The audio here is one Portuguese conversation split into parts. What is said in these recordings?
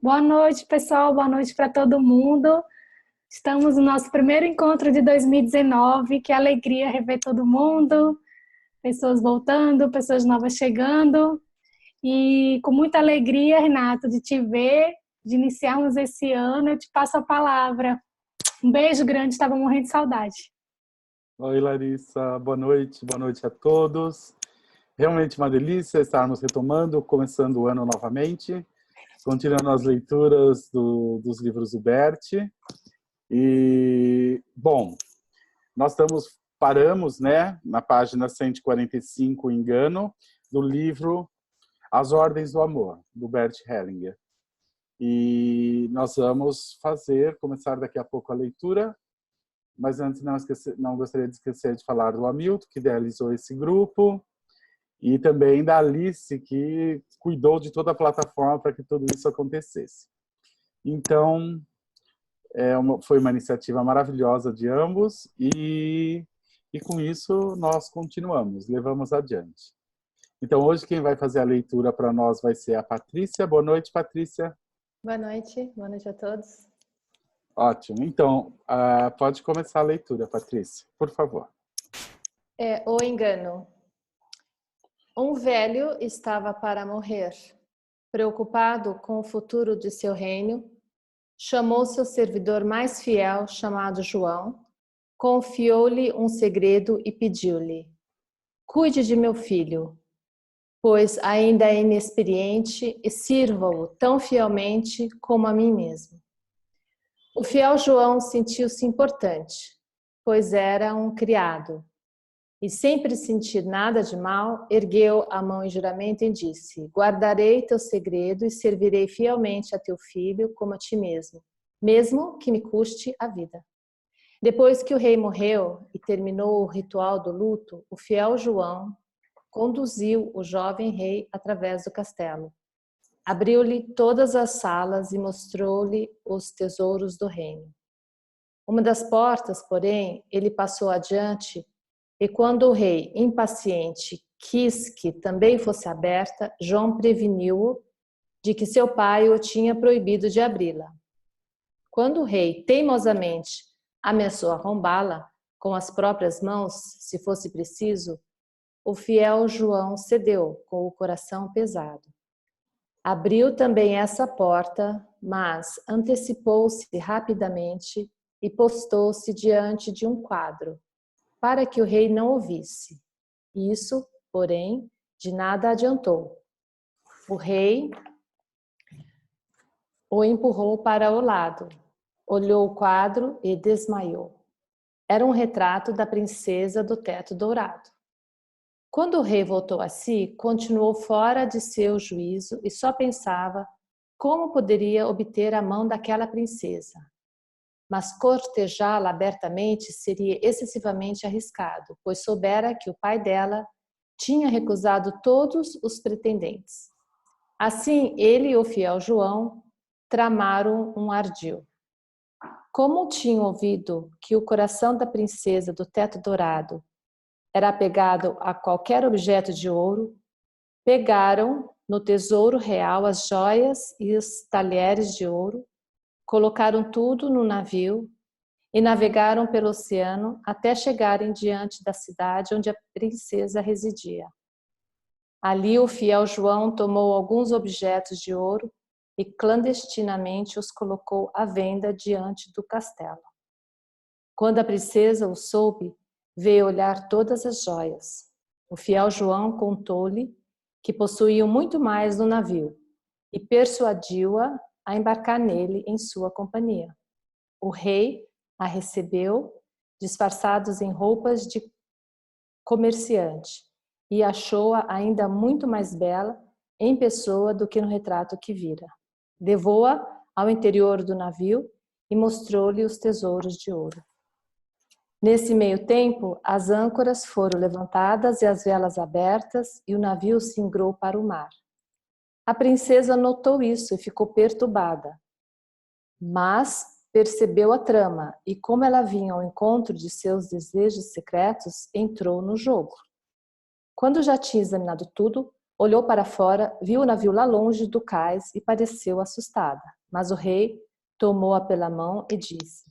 Boa noite, pessoal. Boa noite para todo mundo. Estamos no nosso primeiro encontro de 2019. Que alegria rever todo mundo, pessoas voltando, pessoas novas chegando. E com muita alegria, Renato, de te ver, de iniciarmos esse ano. Eu te passo a palavra. Um beijo grande, estava morrendo de saudade. Oi, Larissa. Boa noite a todos. Realmente uma delícia estarmos retomando, começando o ano novamente, continuando as leituras dos livros do Bert. E, bom, paramos, né, na página 145, Engano, do livro As Ordens do Amor, do Bert Hellinger. E nós vamos começar daqui a pouco a leitura, mas antes não gostaria de esquecer de falar do Hamilton, que idealizou esse grupo, e também da Alice, que cuidou de toda a plataforma para que tudo isso acontecesse. Então, foi uma iniciativa maravilhosa de ambos, e com isso nós continuamos, levamos adiante. Então, hoje quem vai fazer a leitura para nós vai ser a Patrícia. Boa noite, Patrícia. Boa noite a todos. Ótimo. Então, pode começar a leitura, Patrícia, por favor. O engano. Um velho estava para morrer. Preocupado com o futuro de seu reino, chamou seu servidor mais fiel, chamado João, confiou-lhe um segredo e pediu-lhe: cuide de meu filho, pois ainda é inexperiente, e sirva-o tão fielmente como a mim mesmo. O fiel João sentiu-se importante, pois era um criado, e sem pressentir nada de mal, ergueu a mão em juramento e disse: guardarei teu segredo e servirei fielmente a teu filho como a ti mesmo, mesmo que me custe a vida. Depois que o rei morreu e terminou o ritual do luto, o fiel João conduziu o jovem rei através do castelo. Abriu-lhe todas as salas e mostrou-lhe os tesouros do reino. Uma das portas, porém, ele passou adiante, e quando o rei, impaciente, quis que também fosse aberta, João preveniu-o de que seu pai o tinha proibido de abri-la. Quando o rei, teimosamente, ameaçou arrombá-la com as próprias mãos, se fosse preciso, o fiel João cedeu, com o coração pesado. Abriu também essa porta, mas antecipou-se rapidamente e postou-se diante de um quadro, para que o rei não o visse. Isso, porém, de nada adiantou. O rei o empurrou para o lado, olhou o quadro e desmaiou. Era um retrato da princesa do teto dourado. Quando o rei voltou a si, continuou fora de seu juízo e só pensava como poderia obter a mão daquela princesa. Mas cortejá-la abertamente seria excessivamente arriscado, pois soubera que o pai dela tinha recusado todos os pretendentes. Assim, ele e o fiel João tramaram um ardil. Como tinham ouvido que o coração da princesa do teto dourado era apegado a qualquer objeto de ouro, pegaram no tesouro real as joias e os talheres de ouro, colocaram tudo no navio e navegaram pelo oceano até chegarem diante da cidade onde a princesa residia. Ali o fiel João tomou alguns objetos de ouro e clandestinamente os colocou à venda diante do castelo. Quando a princesa o soube, veio olhar todas as joias. O fiel João contou-lhe que possuíam muito mais no navio e persuadiu-a a embarcar nele em sua companhia. O rei a recebeu, disfarçados em roupas de comerciante, e achou-a ainda muito mais bela em pessoa do que no retrato que vira. Levou-a ao interior do navio e mostrou-lhe os tesouros de ouro. Nesse meio tempo, as âncoras foram levantadas e as velas abertas, e o navio singrou para o mar. A princesa notou isso e ficou perturbada, mas percebeu a trama e, como ela vinha ao encontro de seus desejos secretos, entrou no jogo. Quando já tinha examinado tudo, olhou para fora, viu o navio lá longe do cais e pareceu assustada. Mas o rei tomou-a pela mão e disse: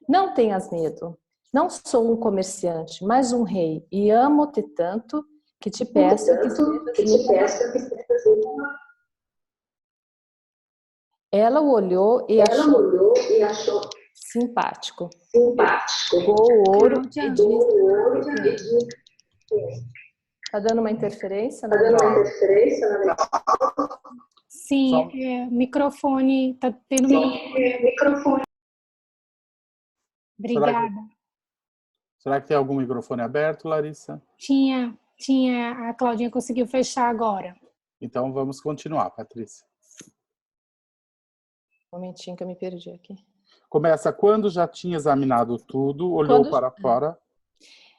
Não tenhas medo. Não sou um comerciante, mas um rei, e amo-te tanto que te peço que sejas minha. Ela o olhou e achou simpático. Pegou o ouro e disse: Está dando uma interferência? Não. Sim, microfone, tá tendo microfone. Obrigada. Será que tem algum microfone aberto, Larissa? Tinha, a Claudinha conseguiu fechar agora. Então vamos continuar, Patrícia. Um momentinho que eu me perdi aqui. Começa: quando já tinha examinado tudo, olhou para fora.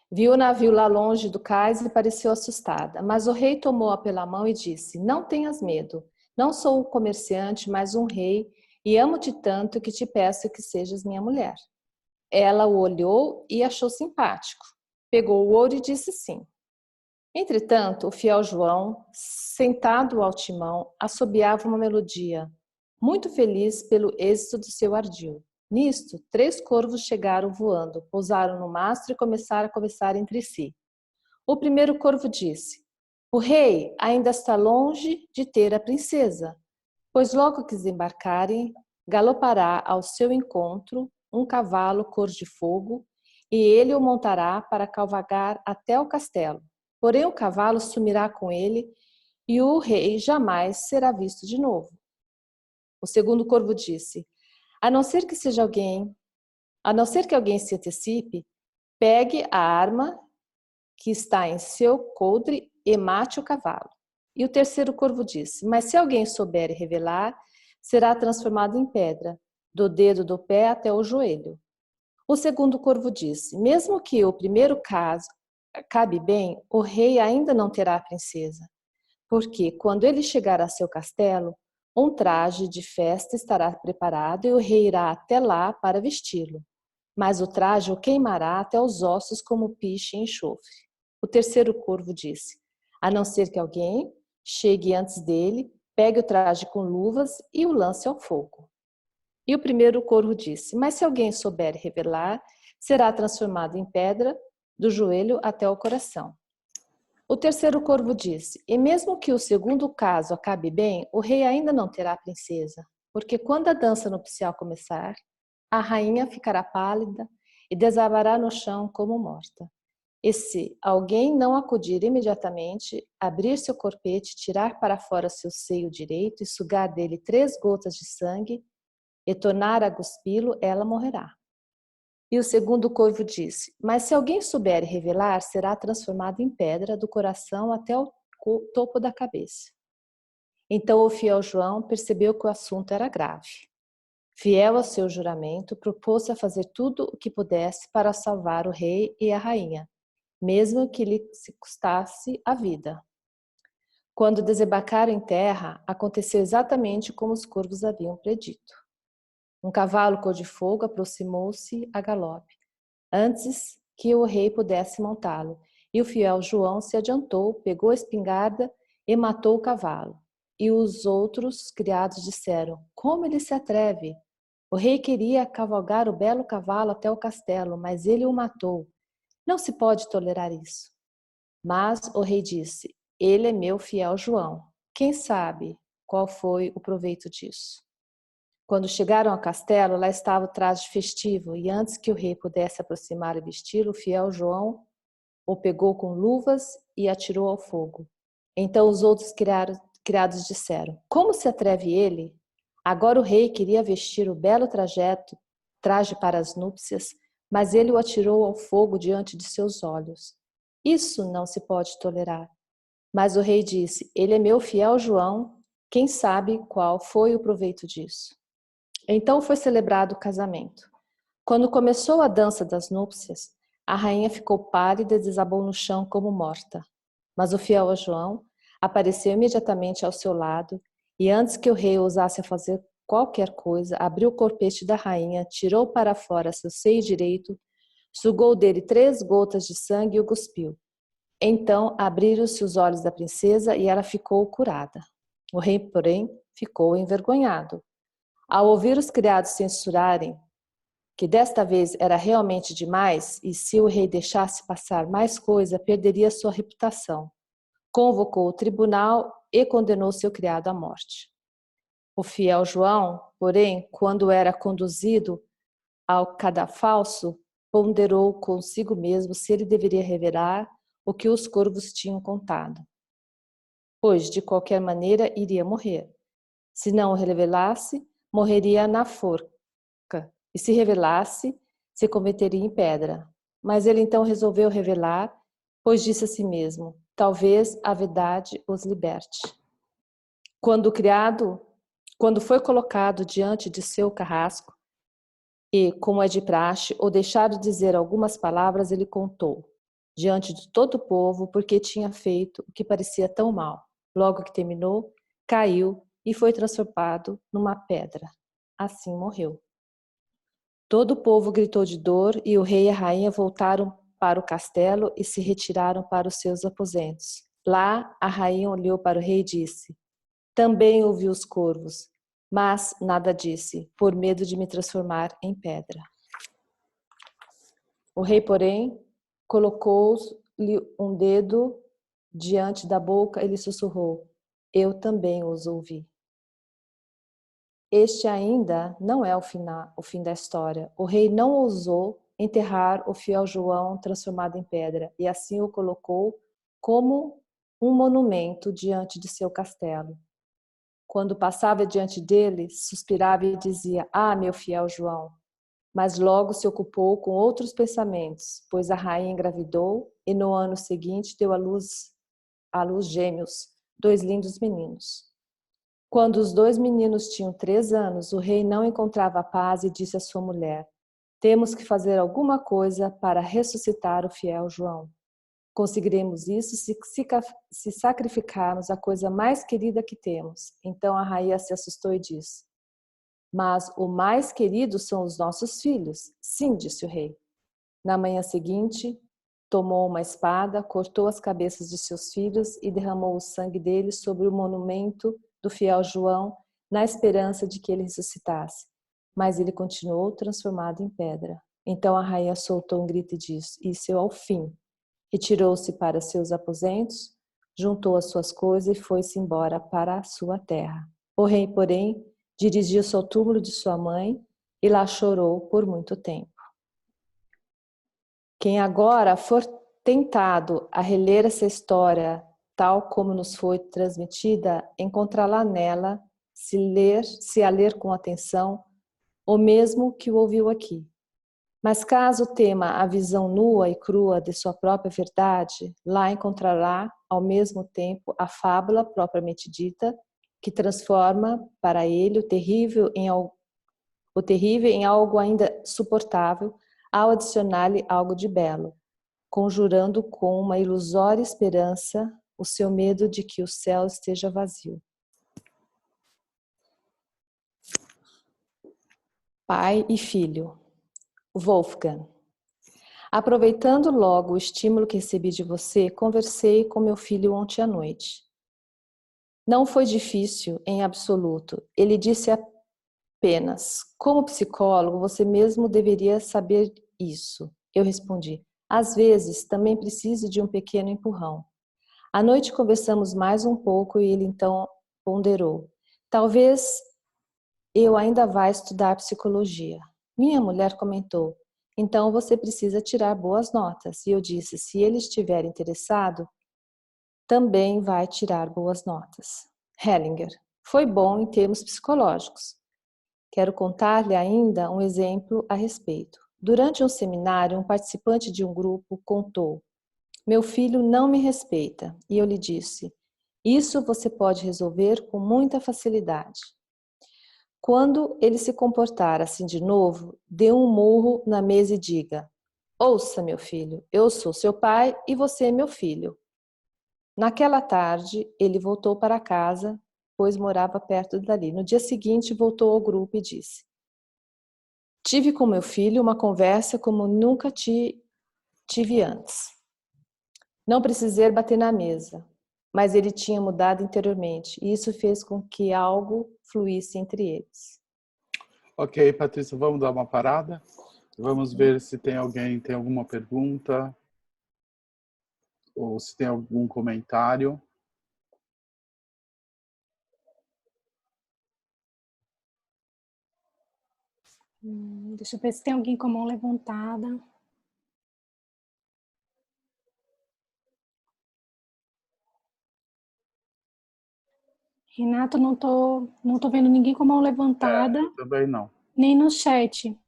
Viu o navio lá longe do cais e pareceu assustada. Mas o rei tomou-a pela mão e disse: Não tenhas medo. Não sou um comerciante, mas um rei, e amo-te tanto que te peço que sejas minha mulher. Ela o olhou e achou simpático. Pegou o ouro e disse sim. Entretanto, o fiel João, sentado ao timão, assobiava uma melodia, muito feliz pelo êxito do seu ardil. Nisto, 3 corvos chegaram voando, pousaram no mastro e começaram a conversar entre si. O primeiro corvo disse: O rei ainda está longe de ter a princesa, pois logo que desembarcarem, galopará ao seu encontro um cavalo cor de fogo, e ele o montará para cavalgar até o castelo. Porém, o cavalo sumirá com ele, e o rei jamais será visto de novo. O segundo corvo disse: A não ser que alguém se antecipe, pegue a arma que está em seu coldre e mate o cavalo. E o terceiro corvo disse: Mas se alguém souber e revelar, será transformado em pedra, do dedo do pé até o joelho. O segundo corvo disse: Mesmo que o primeiro caso acabe bem, o rei ainda não terá a princesa, porque quando ele chegar a seu castelo, um traje de festa estará preparado e o rei irá até lá para vesti-lo. Mas o traje o queimará até os ossos como piche e enxofre. O terceiro corvo disse: A não ser que alguém chegue antes dele, pegue o traje com luvas e o lance ao fogo. E o primeiro corvo disse: Mas se alguém souber revelar, será transformado em pedra, do joelho até o coração. O terceiro corvo disse: E mesmo que o segundo caso acabe bem, o rei ainda não terá a princesa, porque quando a dança nupcial começar, a rainha ficará pálida e desabará no chão como morta. E se alguém não acudir imediatamente, abrir seu corpete, tirar para fora seu seio direito e sugar dele 3 gotas de sangue e tornar a cuspi-lo, ela morrerá. E o segundo corvo disse: Mas se alguém souber revelar, será transformado em pedra do coração até o topo da cabeça. Então o fiel João percebeu que o assunto era grave. Fiel ao seu juramento, propôs-se a fazer tudo o que pudesse para salvar o rei e a rainha, mesmo que lhe custasse a vida. Quando desembarcaram em terra, aconteceu exatamente como os corvos haviam predito. Um cavalo cor de fogo aproximou-se a galope, antes que o rei pudesse montá-lo, e o fiel João se adiantou, pegou a espingarda e matou o cavalo. E os outros criados disseram: Como ele se atreve? O rei queria cavalgar o belo cavalo até o castelo, mas ele o matou. Não se pode tolerar isso. Mas o rei disse: Ele é meu fiel João. Quem sabe qual foi o proveito disso? Quando chegaram ao castelo, lá estava o traje festivo, e antes que o rei pudesse aproximar e vesti-lo, o fiel João o pegou com luvas e atirou ao fogo. Então os outros criados disseram: Como se atreve ele? Agora o rei queria vestir o belo traje para as núpcias, mas ele o atirou ao fogo diante de seus olhos. Isso não se pode tolerar. Mas o rei disse: Ele é meu fiel João, quem sabe qual foi o proveito disso? Então foi celebrado o casamento. Quando começou a dança das núpcias, a rainha ficou pálida e desabou no chão como morta. Mas o fiel a João apareceu imediatamente ao seu lado e antes que o rei ousasse fazer qualquer coisa, abriu o corpete da rainha, tirou para fora seu seio direito, sugou dele 3 gotas de sangue e o cuspiu. Então abriram-se os olhos da princesa e ela ficou curada. O rei, porém, ficou envergonhado. Ao ouvir os criados censurarem que desta vez era realmente demais e se o rei deixasse passar mais coisa, perderia sua reputação, convocou o tribunal e condenou seu criado à morte. O fiel João, porém, quando era conduzido ao cadafalso, ponderou consigo mesmo se ele deveria revelar o que os corvos tinham contado, pois de qualquer maneira iria morrer. Se não o revelasse, morreria na forca, e se revelasse, se converteria em pedra. Mas ele então resolveu revelar, pois disse a si mesmo: talvez a verdade os liberte. Quando foi colocado diante de seu carrasco, e, como é de praxe, ou deixado dizer algumas palavras, ele contou, diante de todo o povo, porque tinha feito o que parecia tão mal. Logo que terminou, caiu e foi transformado numa pedra. Assim morreu. Todo o povo gritou de dor e o rei e a rainha voltaram para o castelo e se retiraram para os seus aposentos. Lá, a rainha olhou para o rei e disse: também ouvi os corvos, mas nada disse, por medo de me transformar em pedra. O rei, porém, colocou-lhe um dedo diante da boca e lhe sussurrou: eu também os ouvi. Este ainda não é o fim da história. O rei não ousou enterrar o fiel João transformado em pedra e assim o colocou como um monumento diante de seu castelo. Quando passava diante dele, suspirava e dizia: ah, meu fiel João. Mas logo se ocupou com outros pensamentos, pois a rainha engravidou e no ano seguinte deu à luz gêmeos, 2 lindos meninos. Quando os 2 meninos tinham 3 anos, o rei não encontrava paz e disse à sua mulher: temos que fazer alguma coisa para ressuscitar o fiel João. Conseguiremos isso se sacrificarmos a coisa mais querida que temos. Então a rainha se assustou e disse: mas o mais querido são os nossos filhos. Sim, disse o rei. Na manhã seguinte, tomou uma espada, cortou as cabeças de seus filhos e derramou o sangue deles sobre o monumento do fiel João, na esperança de que ele ressuscitasse. Mas ele continuou transformado em pedra. Então a rainha soltou um grito e disse: isso é o fim. Retirou-se para seus aposentos, juntou as suas coisas e foi-se embora para a sua terra. O rei, porém, dirigiu-se ao túmulo de sua mãe e lá chorou por muito tempo. Quem agora for tentado a reler essa história tal como nos foi transmitida, encontrará nela, se a ler com atenção, o mesmo que o ouviu aqui. Mas caso tema a visão nua e crua de sua própria verdade, lá encontrará, ao mesmo tempo, a fábula propriamente dita, que transforma para ele o terrível em algo ainda suportável, ao adicionar-lhe algo de belo, conjurando com uma ilusória esperança o seu medo de que o céu esteja vazio. Pai e filho. Wolfgang. Aproveitando logo o estímulo que recebi de você, conversei com meu filho ontem à noite. Não foi difícil em absoluto. Ele disse apenas: como psicólogo, você mesmo deveria saber isso. Eu respondi: às vezes também preciso de um pequeno empurrão. À noite conversamos mais um pouco e ele então ponderou: talvez eu ainda vá estudar psicologia. Minha mulher comentou: então você precisa tirar boas notas. E eu disse: se ele estiver interessado, também vai tirar boas notas. Hellinger: foi bom em termos psicológicos. Quero contar-lhe ainda um exemplo a respeito. Durante um seminário, um participante de um grupo contou: meu filho não me respeita. E eu lhe disse: isso você pode resolver com muita facilidade. Quando ele se comportar assim de novo, dê um murro na mesa e diga: ouça, meu filho, eu sou seu pai e você é meu filho. Naquela tarde, ele voltou para casa, pois morava perto dali. No dia seguinte, voltou ao grupo e disse: tive com meu filho uma conversa como nunca tive antes. Não precisei bater na mesa, mas ele tinha mudado interiormente, e isso fez com que algo fluísse entre eles. Ok, Patrícia, vamos dar uma parada? Vamos ver se tem alguém tem alguma pergunta ou se tem algum comentário. Deixa eu ver se tem alguém com a mão levantada. Renato, não tô vendo ninguém com a mão levantada. Eu também não. Nem no chat.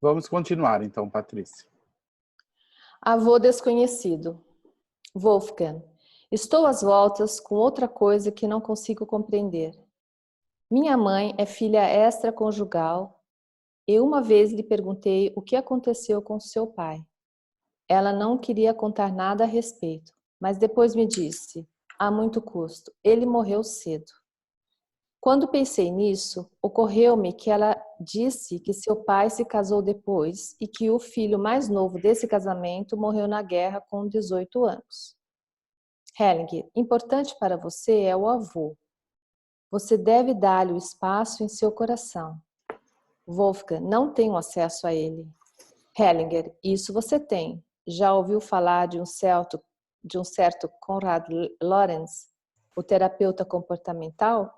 Vamos continuar, então, Patrícia. Avô desconhecido. Wolfgang. Estou às voltas com outra coisa que não consigo compreender. Minha mãe é filha extraconjugal e uma vez lhe perguntei o que aconteceu com seu pai. Ela não queria contar nada a respeito, mas depois me disse, a muito custo, ele morreu cedo. Quando pensei nisso, ocorreu-me que ela disse que seu pai se casou depois e que o filho mais novo desse casamento morreu na guerra com 18 anos. Hellinger, importante para você é o avô. Você deve dar-lhe o espaço em seu coração. Wolfgang, não tenho acesso a ele. Hellinger, isso você tem. Já ouviu falar de um certo Konrad Lorenz, o terapeuta comportamental?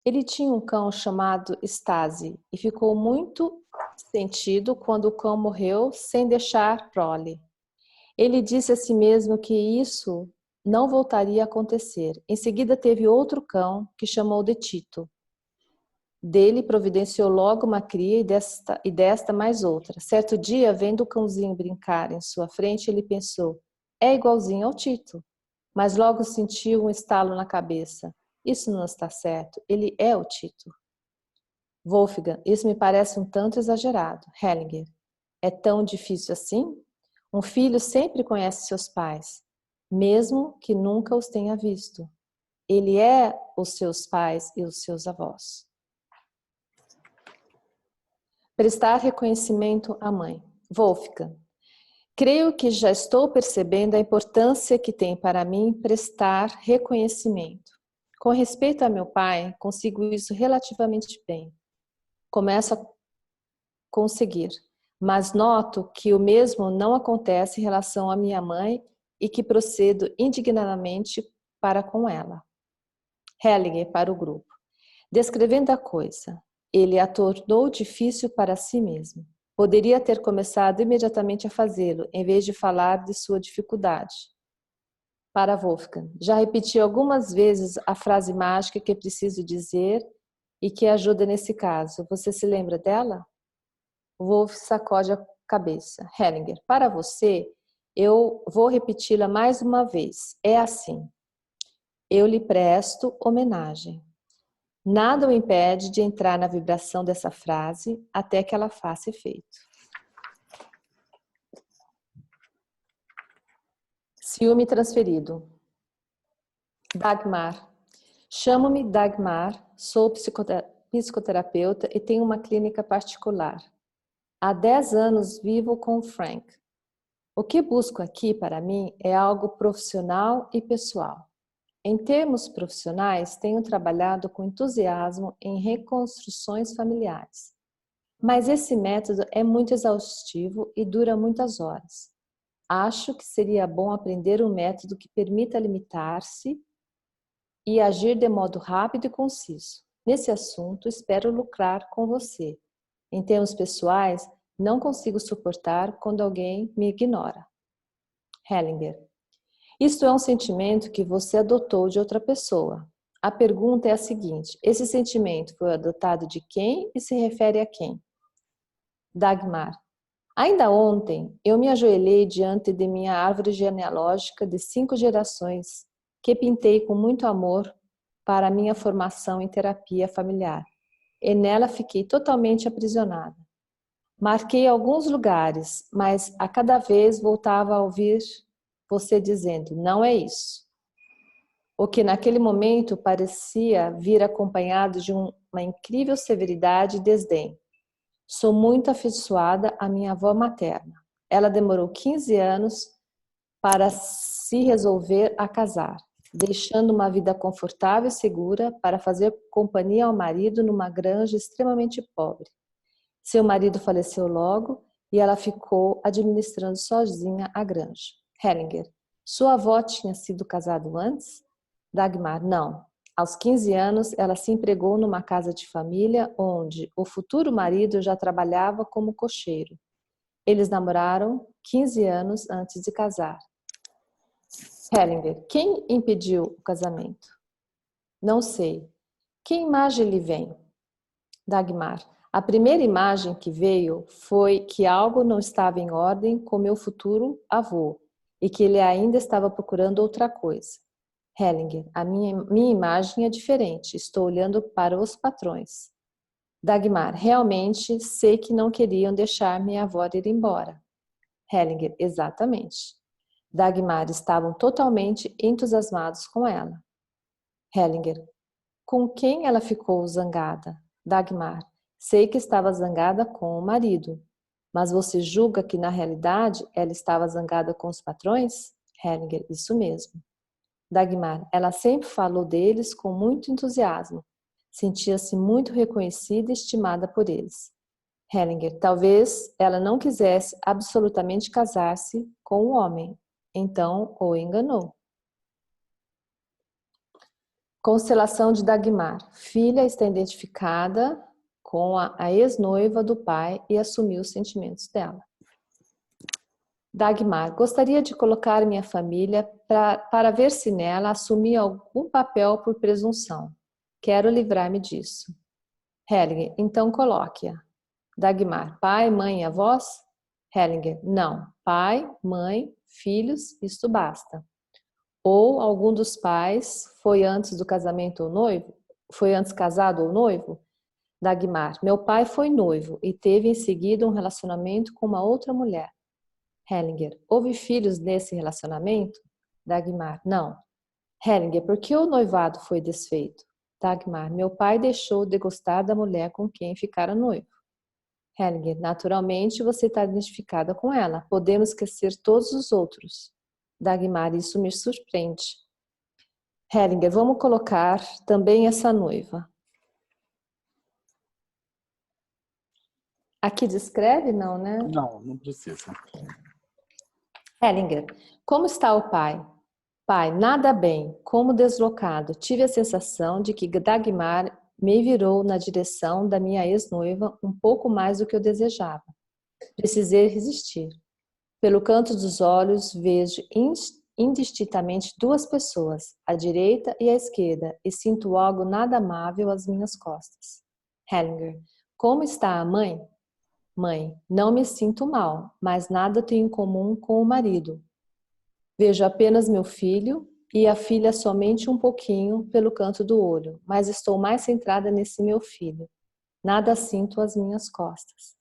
Ele tinha um cão chamado Stasi e ficou muito sentido quando o cão morreu sem deixar prole. Ele disse a si mesmo que isso não voltaria a acontecer. Em seguida teve outro cão que chamou de Tito. Dele providenciou logo uma cria e desta mais outra. Certo dia, vendo o cãozinho brincar em sua frente, ele pensou, é igualzinho ao Tito. Mas logo sentiu um estalo na cabeça. Isso não está certo, ele é o Tito. Wolfgang, isso me parece um tanto exagerado. Hellinger, é tão difícil assim? Um filho sempre conhece seus pais, mesmo que nunca os tenha visto. Ele é os seus pais e os seus avós. Prestar reconhecimento à mãe. Wolfgang, creio que já estou percebendo a importância que tem para mim prestar reconhecimento. Com respeito a meu pai, consigo isso relativamente bem. Começo a conseguir, mas noto que o mesmo não acontece em relação à minha mãe e que procedo indignadamente para com ela. Hellinger para o grupo. Descrevendo a coisa, ele a tornou difícil para si mesmo. Poderia ter começado imediatamente a fazê-lo, em vez de falar de sua dificuldade. Para Wolfgang, já repeti algumas vezes a frase mágica que preciso dizer e que ajuda nesse caso. Você se lembra dela? Wolf sacode a cabeça. Hellinger, para você, eu vou repeti-la mais uma vez. É assim. Eu lhe presto homenagem. Nada o impede de entrar na vibração dessa frase até que ela faça efeito. Ciúme transferido. Dagmar. Chamo-me Dagmar, sou psicoterapeuta e tenho uma clínica particular. Há 10 anos vivo com Frank. O que busco aqui para mim é algo profissional e pessoal. Em termos profissionais, tenho trabalhado com entusiasmo em reconstruções familiares. Mas esse método é muito exaustivo e dura muitas horas. Acho que seria bom aprender um método que permita limitar-se e agir de modo rápido e conciso. Nesse assunto, espero lucrar com você. Em termos pessoais, não consigo suportar quando alguém me ignora. Hellinger. Isto é um sentimento que você adotou de outra pessoa. A pergunta é a seguinte: esse sentimento foi adotado de quem e se refere a quem? Dagmar. Ainda ontem, eu me ajoelhei diante de minha árvore genealógica de 5 gerações, que pintei com muito amor para minha formação em terapia familiar. E nela fiquei totalmente aprisionada. Marquei alguns lugares, mas a cada vez voltava a ouvir você dizendo, não é isso. O que naquele momento parecia vir acompanhado de uma incrível severidade e desdém. Sou muito afeiçoada à minha avó materna. Ela demorou 15 anos para se resolver a casar, deixando uma vida confortável e segura para fazer companhia ao marido numa granja extremamente pobre. Seu marido faleceu logo e ela ficou administrando sozinha a granja. Hellinger: sua avó tinha sido casada antes? Dagmar: não. Aos 15 anos, ela se empregou numa casa de família onde o futuro marido já trabalhava como cocheiro. Eles namoraram 15 anos antes de casar. Hellinger: quem impediu o casamento? Não sei. Que imagem lhe vem? Dagmar: a primeira imagem que veio foi que algo não estava em ordem com meu futuro avô e que ele ainda estava procurando outra coisa. Hellinger: a minha imagem é diferente, estou olhando para os patrões. Dagmar: realmente sei que não queriam deixar minha avó ir embora. Hellinger: exatamente. Dagmar: estavam totalmente entusiasmados com ela. Hellinger: com quem ela ficou zangada? Dagmar: sei que estava zangada com o marido, mas você julga que na realidade ela estava zangada com os patrões? Hellinger: isso mesmo. Dagmar: ela sempre falou deles com muito entusiasmo. Sentia-se muito reconhecida e estimada por eles. Hellinger: talvez ela não quisesse absolutamente casar-se com o homem, então o enganou. Constelação de Dagmar. Filha está identificada com a ex-noiva do pai e assumiu os sentimentos dela. Dagmar: gostaria de colocar minha família para ver se nela assumi algum papel por presunção. Quero livrar-me disso. Hellinger: então coloque-a. Dagmar: pai, mãe e avós? Hellinger: não. Pai, mãe, filhos, isto basta. Ou algum dos pais foi antes do casamento ou noivo? Foi antes casado ou noivo? Dagmar: meu pai foi noivo e teve em seguida um relacionamento com uma outra mulher. Hellinger: houve filhos nesse relacionamento? Dagmar: não. Hellinger: por que o noivado foi desfeito? Dagmar: meu pai deixou de gostar da mulher com quem ficara noivo. Hellinger: naturalmente você está identificada com ela. Podemos esquecer todos os outros. Dagmar: isso me surpreende. Hellinger: vamos colocar também essa noiva. Aqui descreve, não, né? Não, não precisa. Hellinger: como está o pai? Pai: nada bem, como deslocado. Tive a sensação de que Dagmar me virou na direção da minha ex-noiva um pouco mais do que eu desejava. Precisei resistir. Pelo canto dos olhos, vejo indistintamente duas pessoas, à direita e à esquerda, e sinto algo nada amável às minhas costas. Hellinger: como está a mãe? Mãe: não me sinto mal, mas nada tenho em comum com o marido. Vejo apenas meu filho e a filha somente um pouquinho pelo canto do olho, mas estou mais centrada nesse meu filho. Nada sinto às minhas costas.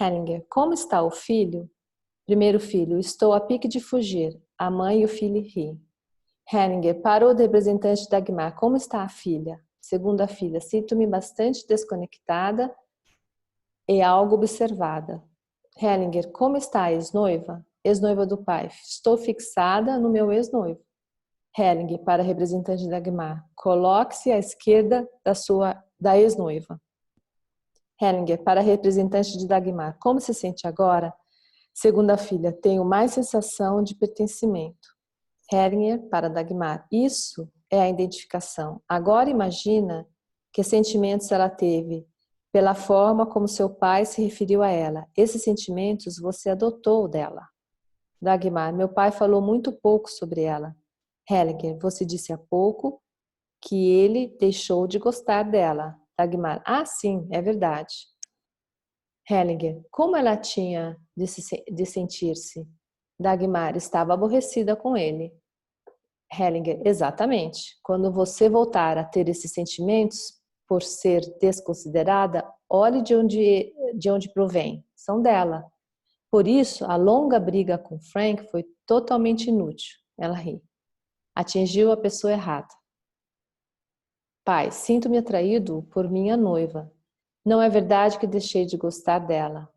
Hellinger: como está o filho? Primeiro filho: estou a pique de fugir. A mãe e o filho riem. Hellinger: para o representante Dagmar, como está a filha? Segunda filha: sinto-me bastante desconectada e algo observada. Hellinger: como está a ex-noiva? Ex-noiva do pai: estou fixada no meu ex-noivo. Hellinger para representante Dagmar: coloque-se à esquerda da ex-noiva. Hellinger para representante de Dagmar: como se sente agora? Segunda filha: tenho mais sensação de pertencimento. Hellinger para Dagmar: isso é a identificação. Agora imagina que sentimentos ela teve pela forma como seu pai se referiu a ela. Esses sentimentos você adotou dela. Dagmar: meu pai falou muito pouco sobre ela. Hellinger: você disse há pouco que ele deixou de gostar dela. Dagmar: ah, sim, é verdade. Hellinger: como ela tinha de sentir-se? Dagmar: estava aborrecida com ele. Hellinger: exatamente. Quando você voltar a ter esses sentimentos por ser desconsiderada, olhe de onde provém. São dela. Por isso, a longa briga com Frank foi totalmente inútil. Ela ri. Atingiu a pessoa errada. Pai: sinto-me atraído por minha noiva. Não é verdade que deixei de gostar dela,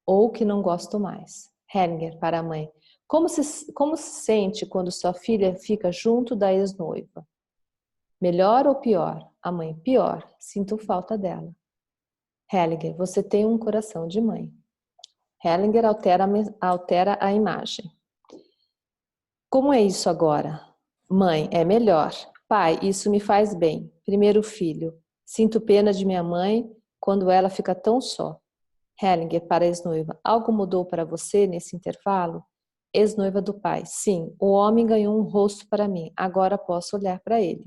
ou que não gosto mais. Hellinger para a mãe: Como se sente quando sua filha fica junto da ex-noiva? Melhor ou pior? A mãe, pior. Sinto falta dela. Hellinger, você tem um coração de mãe. Hellinger altera a imagem. Como é isso agora? Mãe, é melhor. Pai, isso me faz bem. Primeiro filho, sinto pena de minha mãe quando ela fica tão só. Hellinger, para a ex-noiva, algo mudou para você nesse intervalo? Ex-noiva do pai, sim, o homem ganhou um rosto para mim, agora posso olhar para ele.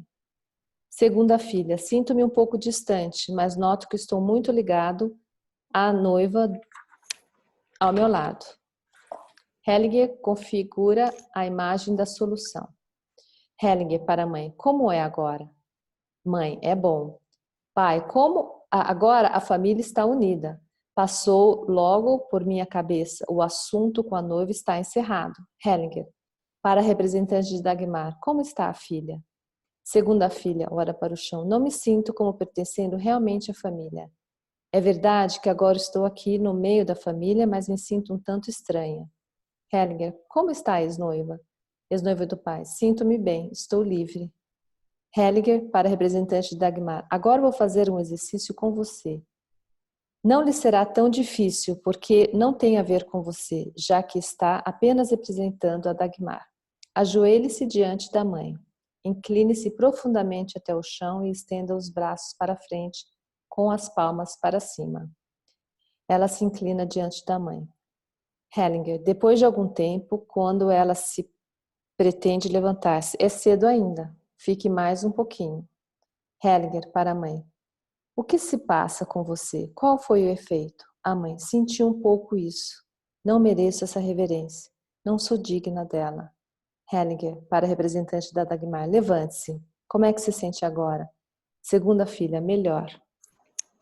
Segunda filha, sinto-me um pouco distante, mas noto que estou muito ligado à noiva ao meu lado. Hellinger configura a imagem da solução. Hellinger para a mãe, como é agora? Mãe, é bom. Pai, como agora a família está unida. Passou logo por minha cabeça, o assunto com a noiva está encerrado. Hellinger, para a representante de Dagmar, como está a filha? Segunda filha, olha para o chão, não me sinto como pertencendo realmente à família. É verdade que agora estou aqui no meio da família, mas me sinto um tanto estranha. Hellinger, como está a ex-noiva? Ex-noiva do pai, sinto-me bem, estou livre. Hellinger, para a representante de Dagmar, agora vou fazer um exercício com você. Não lhe será tão difícil, porque não tem a ver com você, já que está apenas representando a Dagmar. Ajoelhe-se diante da mãe. Incline-se profundamente até o chão e estenda os braços para frente, com as palmas para cima. Ela se inclina diante da mãe. Hellinger, depois de algum tempo, quando ela se pretende levantar-se, é cedo ainda. Fique mais um pouquinho. Hellinger, para a mãe. O que se passa com você? Qual foi o efeito? A mãe, senti um pouco isso. Não mereço essa reverência. Não sou digna dela. Hellinger, para a representante da Dagmar, levante-se. Como é que se sente agora? Segunda filha, melhor.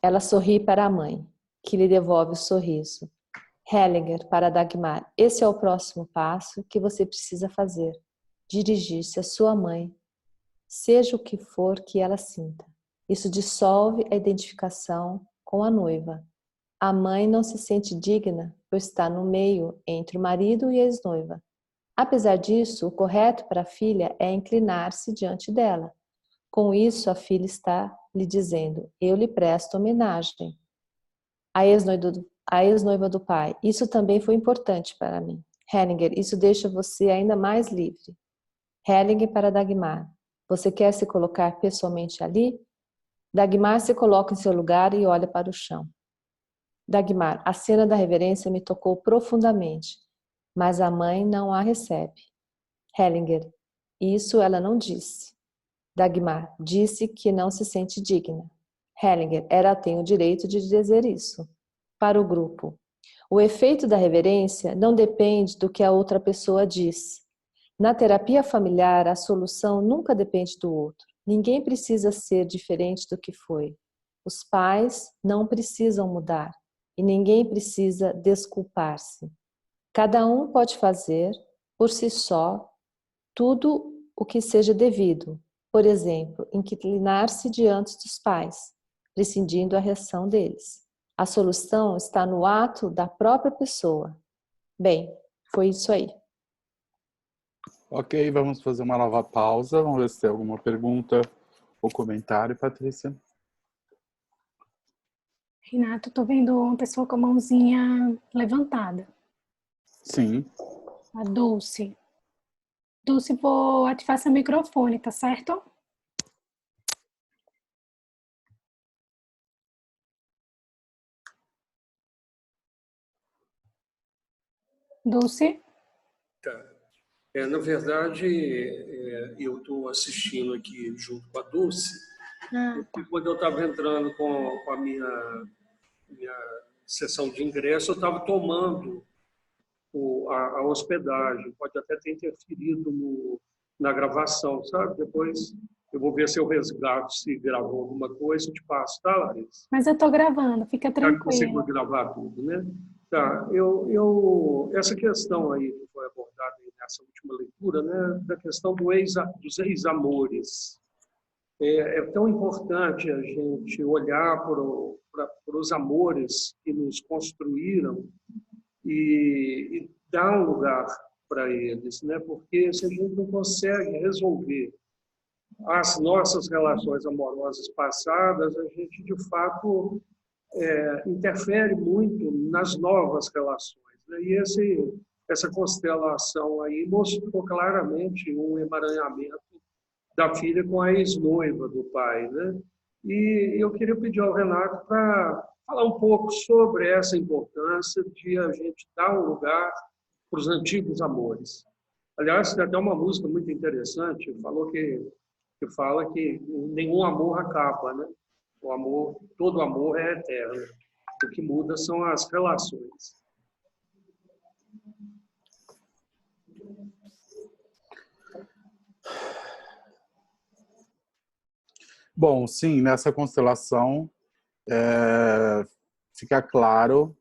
Ela sorri para a mãe, que lhe devolve o sorriso. Hellinger, para Dagmar, esse é o próximo passo que você precisa fazer. Dirigir-se à sua mãe, seja o que for que ela sinta. Isso dissolve a identificação com a noiva. A mãe não se sente digna por estar no meio entre o marido e a ex-noiva. Apesar disso, o correto para a filha é inclinar-se diante dela. Com isso, a filha está lhe dizendo, eu lhe presto homenagem. A ex-noiva do pai, isso também foi importante para mim. Hellinger, isso deixa você ainda mais livre. Hellinger para Dagmar, você quer se colocar pessoalmente ali? Dagmar se coloca em seu lugar e olha para o chão. Dagmar, a cena da reverência me tocou profundamente, mas a mãe não a recebe. Hellinger, isso ela não disse. Dagmar, disse que não se sente digna. Hellinger, ela tem o direito de dizer isso. Para o grupo, o efeito da reverência não depende do que a outra pessoa diz. Na terapia familiar, a solução nunca depende do outro. Ninguém precisa ser diferente do que foi. Os pais não precisam mudar e ninguém precisa desculpar-se. Cada um pode fazer, por si só, tudo o que seja devido. Por exemplo, inclinar-se diante dos pais, prescindindo a reação deles. A solução está no ato da própria pessoa. Bem, foi isso aí. Ok, vamos fazer uma nova pausa. Vamos ver se tem alguma pergunta ou comentário, Patrícia. Renato, tô vendo uma pessoa com a mãozinha levantada. Sim. A Dulce. Dulce, vou ativar seu microfone, tá certo? Dulce? Tá. Na verdade, eu estou assistindo aqui junto com a Dulce, porque quando eu estava entrando com a minha sessão de ingresso, eu estava tomando a hospedagem. Pode até ter interferido na gravação, sabe? Depois eu vou ver se eu resgato, se gravou alguma coisa, eu te passo, tá, Larissa? Mas eu tô gravando, fica Já tranquilo. conseguiu gravar tudo, né? Tá, essa questão aí que foi abordada nessa última leitura, né, da questão dos ex-amores. É tão importante a gente olhar para os amores que nos construíram e dar um lugar para eles, né? Porque se a gente não consegue resolver as nossas relações amorosas passadas, a gente, de fato, interfere muito nas novas relações, né? E essa constelação aí mostrou claramente um emaranhamento da filha com a ex-noiva do pai, né? E eu queria pedir ao Renato para falar um pouco sobre essa importância de a gente dar um lugar para os antigos amores. Aliás, tem até uma música muito interessante, que fala que nenhum amor acaba, né? O amor, todo amor é eterno. O que muda são as relações. Bom, sim, nessa constelação fica claro,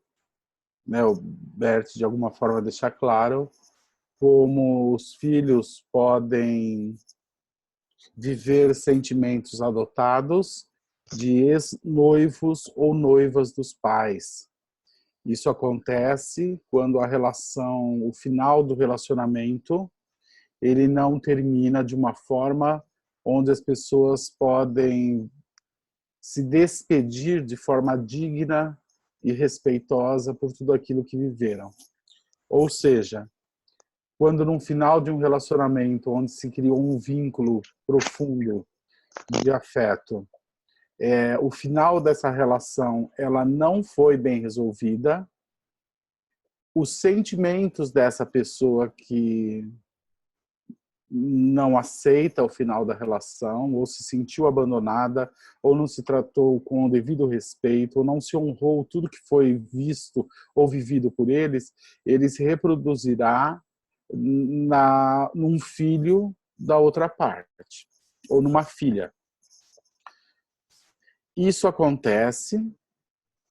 né, o Bert de alguma forma deixa claro como os filhos podem viver sentimentos adotados de ex-noivos ou noivas dos pais. Isso acontece quando a relação, o final do relacionamento, ele não termina de uma forma onde as pessoas podem se despedir de forma digna e respeitosa por tudo aquilo que viveram. Ou seja, quando no final de um relacionamento onde se criou um vínculo profundo de afeto, o final dessa relação ela não foi bem resolvida, os sentimentos dessa pessoa que não aceita o final da relação, ou se sentiu abandonada, ou não se tratou com o devido respeito, ou não se honrou tudo que foi visto ou vivido por eles, ele se reproduzirá num filho da outra parte, ou numa filha. Isso acontece,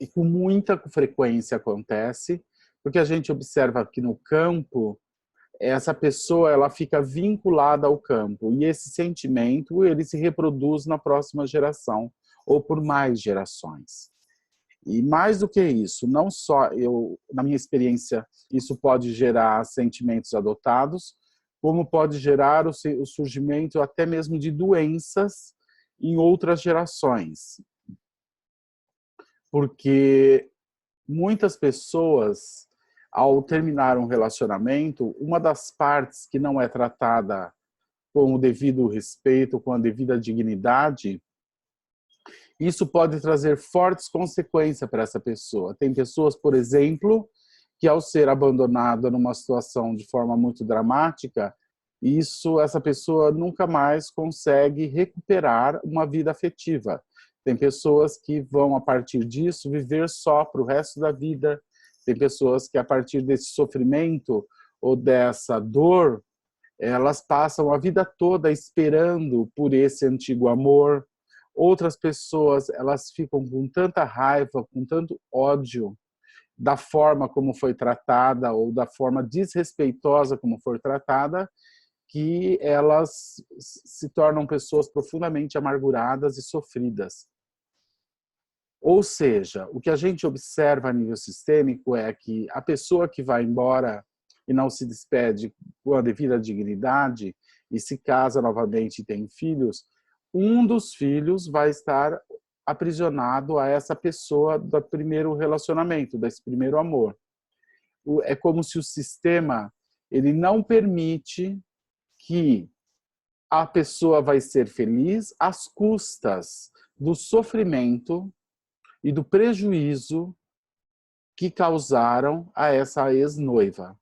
e com muita frequência acontece, porque a gente observa que no campo, essa pessoa ela fica vinculada ao campo, e esse sentimento ele se reproduz na próxima geração, ou por mais gerações. E mais do que isso, não só na minha experiência, isso pode gerar sentimentos adotados, como pode gerar o surgimento até mesmo de doenças em outras gerações. Porque muitas pessoas, ao terminar um relacionamento, uma das partes que não é tratada com o devido respeito, com a devida dignidade, isso pode trazer fortes consequências para essa pessoa. Tem pessoas, por exemplo, que ao ser abandonada numa situação de forma muito dramática, essa pessoa nunca mais consegue recuperar uma vida afetiva. Tem pessoas que vão, a partir disso, viver só para o resto da vida. Tem pessoas que, a partir desse sofrimento ou dessa dor, elas passam a vida toda esperando por esse antigo amor. Outras pessoas, elas ficam com tanta raiva, com tanto ódio da forma como foi tratada ou da forma desrespeitosa como foi tratada, que elas se tornam pessoas profundamente amarguradas e sofridas. Ou seja, o que a gente observa a nível sistêmico é que a pessoa que vai embora e não se despede com a devida dignidade e se casa novamente e tem filhos, um dos filhos vai estar aprisionado a essa pessoa do primeiro relacionamento, desse primeiro amor. É como se o sistema ele não permite que a pessoa vai ser feliz às custas do sofrimento e do prejuízo que causaram a essa ex-noiva.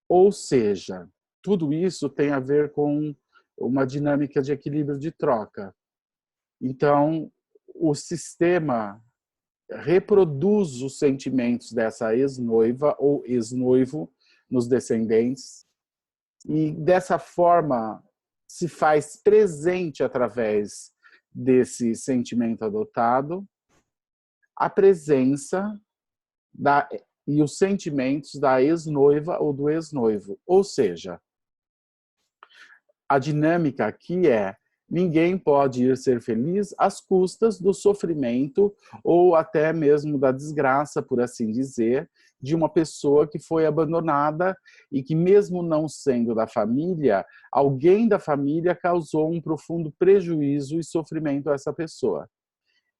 Ou seja, tudo isso tem a ver com uma dinâmica de equilíbrio de troca. Então, o sistema reproduz os sentimentos dessa ex-noiva ou ex-noivo nos descendentes e, dessa forma, se faz presente através desse sentimento adotado a presença e os sentimentos da ex-noiva ou do ex-noivo. Ou seja, a dinâmica aqui é Ninguém pode ir ser feliz às custas do sofrimento ou até mesmo da desgraça, por assim dizer, de uma pessoa que foi abandonada e que, mesmo não sendo da família, alguém da família causou um profundo prejuízo e sofrimento a essa pessoa.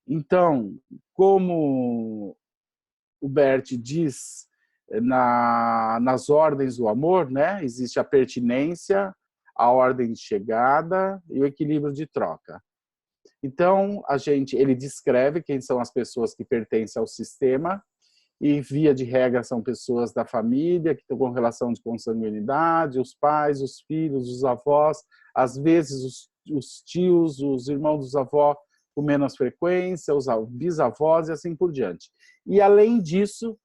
Então, como o Bert diz nas ordens do amor, né? Existe a pertinência, a ordem de chegada e o equilíbrio de troca. Então, ele descreve quem são as pessoas que pertencem ao sistema e, via de regra, são pessoas da família, que estão com relação de consanguinidade, os pais, os filhos, os avós, às vezes os tios, os irmãos dos avós com menos frequência, os bisavós e assim por diante. E, além disso,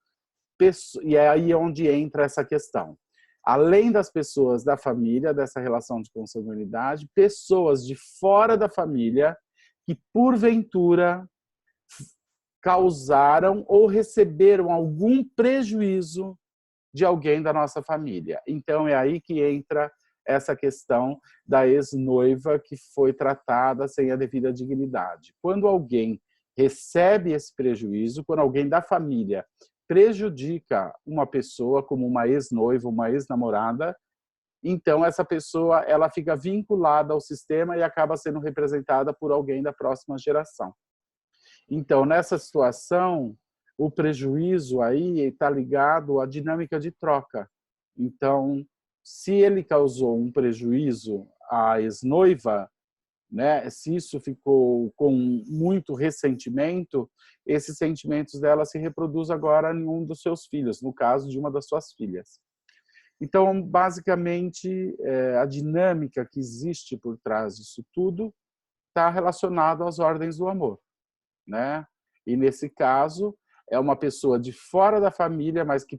e é aí onde entra essa questão. Além das pessoas da família, dessa relação de consanguinidade, pessoas de fora da família que, porventura, causaram ou receberam algum prejuízo de alguém da nossa família. Então, é aí que entra essa questão da ex-noiva que foi tratada sem a devida dignidade. Quando alguém recebe esse prejuízo, quando alguém da família prejudica uma pessoa como uma ex-noiva, uma ex-namorada, então essa pessoa ela fica vinculada ao sistema e acaba sendo representada por alguém da próxima geração. Então, nessa situação, o prejuízo aí está ligado à dinâmica de troca. Então, se ele causou um prejuízo à ex-noiva, né, se isso ficou com muito ressentimento, esses sentimentos dela se reproduzem agora em um dos seus filhos, no caso de uma das suas filhas. Então, basicamente, a dinâmica que existe por trás disso tudo está relacionada às ordens do amor, né? E, nesse caso, é uma pessoa de fora da família, mas que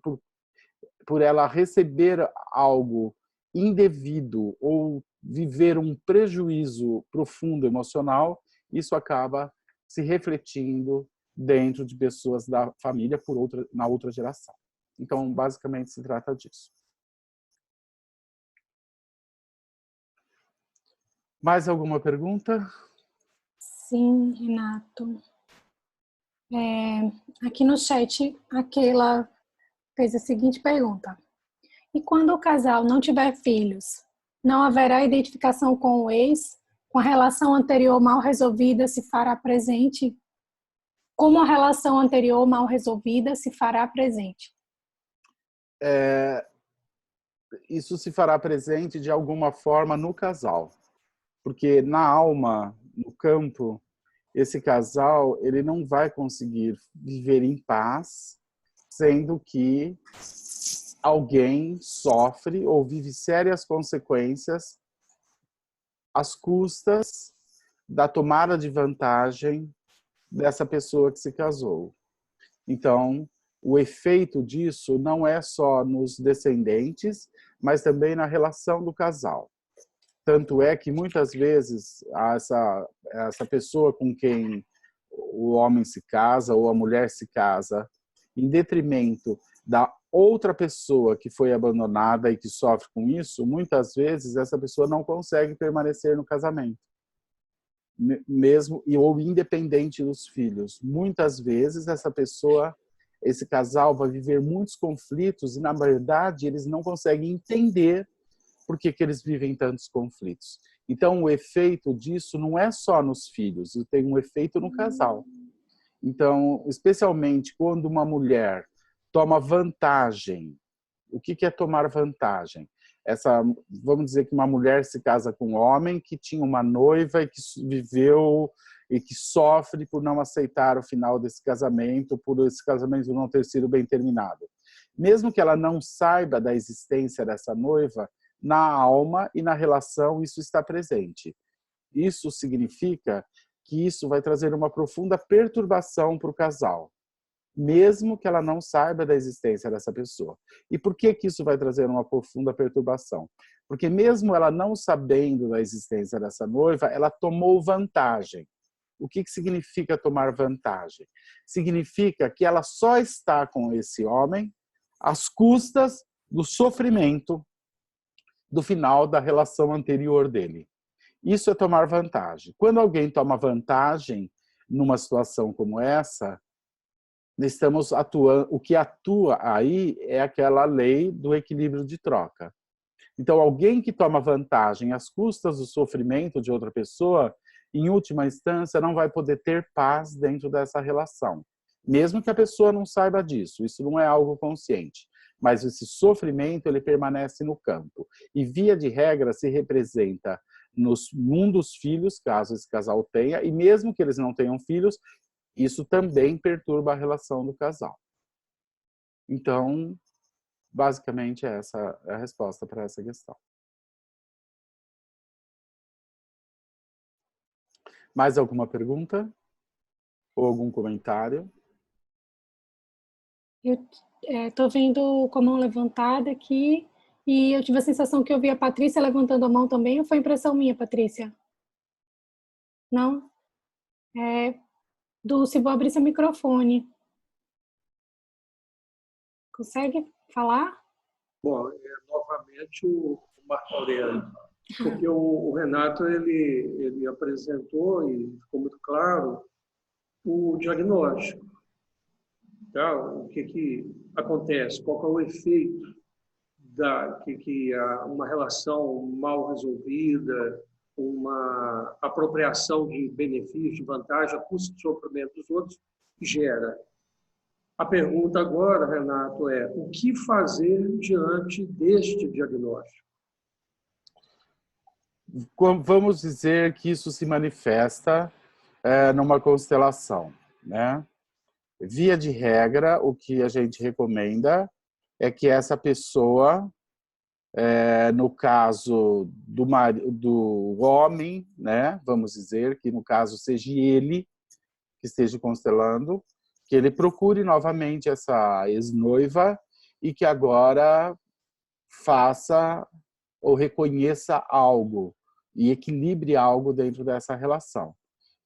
por ela receber algo indevido ou viver um prejuízo profundo emocional, isso acaba se refletindo dentro de pessoas da família na outra geração. Então, basicamente, se trata disso. Mais alguma pergunta? Sim, Renato. Aqui no chat, aquela fez a seguinte pergunta. E quando o casal não tiver filhos, não haverá identificação com o ex? Com a relação anterior mal resolvida se fará presente? Como a relação anterior mal resolvida se fará presente? Isso se fará presente de alguma forma no casal. Porque na alma, no campo, esse casal ele não vai conseguir viver em paz, sendo que alguém sofre ou vive sérias consequências às custas da tomada de vantagem dessa pessoa que se casou. Então, o efeito disso não é só nos descendentes, mas também na relação do casal. Tanto é que muitas vezes essa pessoa com quem o homem se casa ou a mulher se casa, em detrimento da outra pessoa que foi abandonada e que sofre com isso, muitas vezes essa pessoa não consegue permanecer no casamento, mesmo ou independente dos filhos. Muitas vezes esse casal vai viver muitos conflitos e, na verdade, eles não conseguem entender por que eles vivem tantos conflitos. Então, o efeito disso não é só nos filhos, tem um efeito no casal. Então, especialmente quando uma mulher toma vantagem. O que é tomar vantagem? Vamos dizer que uma mulher se casa com um homem que tinha uma noiva e que viveu e que sofre por não aceitar o final desse casamento, por esse casamento não ter sido bem terminado. Mesmo que ela não saiba da existência dessa noiva, na alma e na relação isso está presente. Isso significa que isso vai trazer uma profunda perturbação para o casal, mesmo que ela não saiba da existência dessa pessoa. E por que isso vai trazer uma profunda perturbação? Porque mesmo ela não sabendo da existência dessa noiva, ela tomou vantagem. O que significa tomar vantagem? Significa que ela só está com esse homem às custas do sofrimento do final da relação anterior dele. Isso é tomar vantagem. Quando alguém toma vantagem numa situação como essa, estamos atuando, o que atua aí é aquela lei do equilíbrio de troca. Então, alguém que toma vantagem às custas do sofrimento de outra pessoa, em última instância, não vai poder ter paz dentro dessa relação. Mesmo que a pessoa não saiba disso, isso não é algo consciente. Mas esse sofrimento, ele permanece no campo. E, via de regra, se representa num dos filhos, caso esse casal tenha, e mesmo que eles não tenham filhos, isso também perturba a relação do casal. Então, basicamente, essa é a resposta para essa questão. Mais alguma pergunta? Ou algum comentário? Eu estou vendo com a mão levantada aqui, e eu tive a sensação que eu vi a Patrícia levantando a mão também, ou foi impressão minha, Patrícia? Não? Dulce, vou abrir seu microfone. Consegue falar? Bom, novamente o Marco Aurélio, porque o Renato ele apresentou, e ficou muito claro, o diagnóstico. Tá? O que acontece, qual que é o efeito que uma relação mal resolvida, uma apropriação de benefício, de vantagem, a custo do sofrimento dos outros, gera. A pergunta agora, Renato, é o que fazer diante deste diagnóstico? Vamos dizer que isso se manifesta numa constelação, né? Via de regra, o que a gente recomenda é que essa pessoa, no caso do homem, né? Vamos dizer que no caso seja ele que esteja constelando, que ele procure novamente essa ex-noiva e que agora faça ou reconheça algo e equilibre algo dentro dessa relação.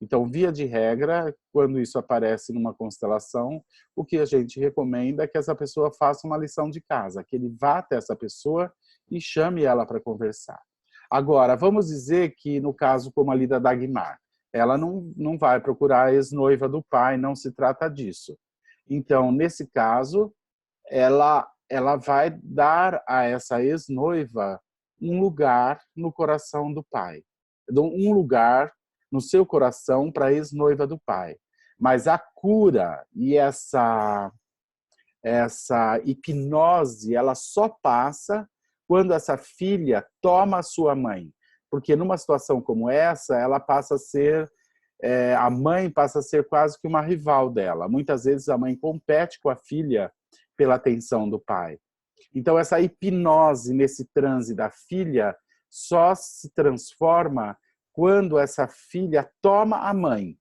Então, via de regra, quando isso aparece numa constelação, o que a gente recomenda é que essa pessoa faça uma lição de casa, que ele vá até essa pessoa e chame ela para conversar. Agora, vamos dizer que, no caso como ali da Dagmar, ela não vai procurar a ex-noiva do pai, não se trata disso. Então, nesse caso, ela vai dar a essa ex-noiva um lugar no coração do pai. Um lugar no seu coração para a ex-noiva do pai. Mas a cura e essa hipnose, ela só passa quando essa filha toma a sua mãe. Porque numa situação como essa, ela passa a ser, a mãe passa a ser quase que uma rival dela. Muitas vezes a mãe compete com a filha pela atenção do pai. Então essa hipnose nesse transe da filha só se transforma quando essa filha toma a mãe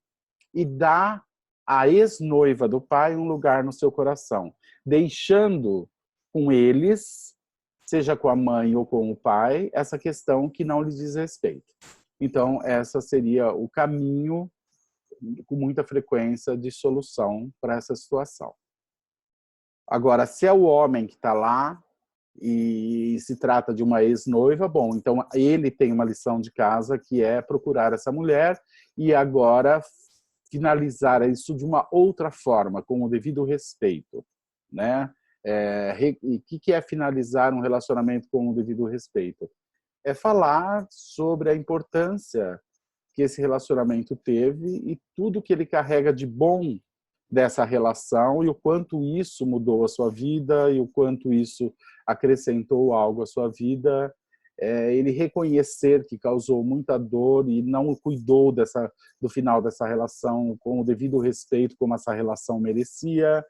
e dá à ex-noiva do pai um lugar no seu coração, deixando com eles, seja com a mãe ou com o pai, essa questão que não lhes diz respeito. Então, essa seria o caminho, com muita frequência, de solução para essa situação. Agora, se é o homem que está lá e se trata de uma ex-noiva, bom, então ele tem uma lição de casa que é procurar essa mulher e agora finalizar isso de uma outra forma, com o devido respeito, né? E o que é finalizar um relacionamento com o devido respeito? É falar sobre a importância que esse relacionamento teve e tudo que ele carrega de bom dessa relação e o quanto isso mudou a sua vida e o quanto isso acrescentou algo à sua vida. Ele reconhecer que causou muita dor e não cuidou do final dessa relação com o devido respeito como essa relação merecia.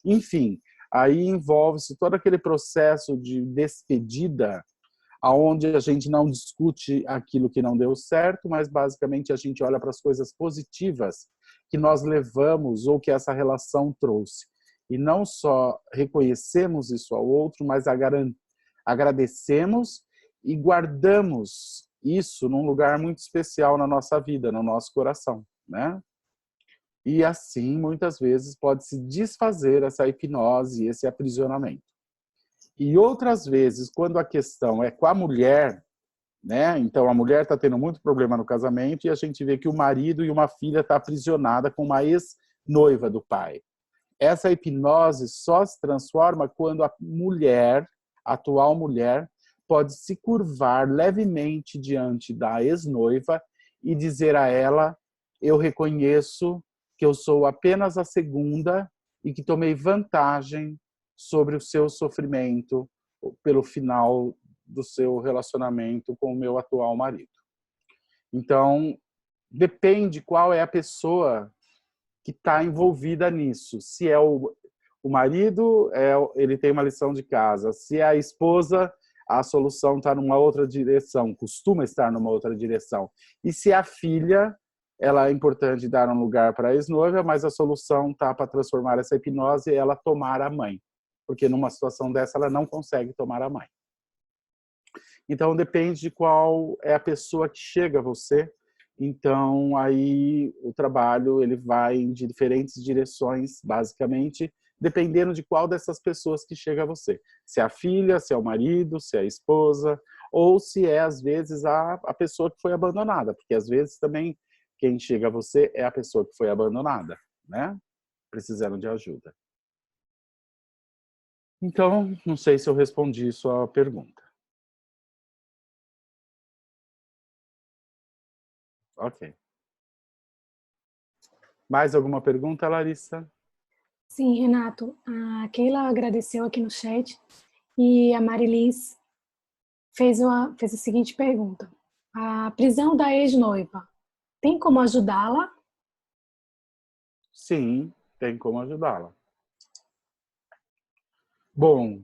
Enfim, aí envolve-se todo aquele processo de despedida, onde a gente não discute aquilo que não deu certo, mas basicamente a gente olha para as coisas positivas que nós levamos ou que essa relação trouxe. E não só reconhecemos isso ao outro, mas agradecemos e guardamos isso num lugar muito especial na nossa vida, no nosso coração, né? E assim, muitas vezes, pode se desfazer essa hipnose, esse aprisionamento. E outras vezes, quando a questão é com a mulher, né? Então a mulher está tendo muito problema no casamento e a gente vê que o marido e uma filha está aprisionada com uma ex-noiva do pai. Essa hipnose só se transforma quando a mulher, a atual mulher, pode se curvar levemente diante da ex-noiva e dizer a ela: eu reconheço que eu sou apenas a segunda e que tomei vantagem sobre o seu sofrimento pelo final do seu relacionamento com o meu atual marido. Então, depende qual é a pessoa que está envolvida nisso. Se é o marido, ele tem uma lição de casa. Se é a esposa, a solução está numa outra direção, costuma estar numa outra direção. E se é a filha, ela é importante dar um lugar para a ex-noiva, mas a solução está para transformar essa hipnose e ela tomar a mãe. Porque numa situação dessa, ela não consegue tomar a mãe. Então, depende de qual é a pessoa que chega a você. Então, aí o trabalho ele vai em diferentes direções, basicamente, dependendo de qual dessas pessoas que chega a você. Se é a filha, se é o marido, se é a esposa, ou se é, às vezes, a pessoa que foi abandonada. Porque, às vezes, também, quem chega a você é a pessoa que foi abandonada, né? Precisando de ajuda. Então, não sei se eu respondi sua pergunta. Ok. Mais alguma pergunta, Larissa? Sim, Renato. A Keila agradeceu aqui no chat e a Marilis fez a seguinte pergunta. A prisão da ex-noiva, tem como ajudá-la? Sim, tem como ajudá-la. Bom,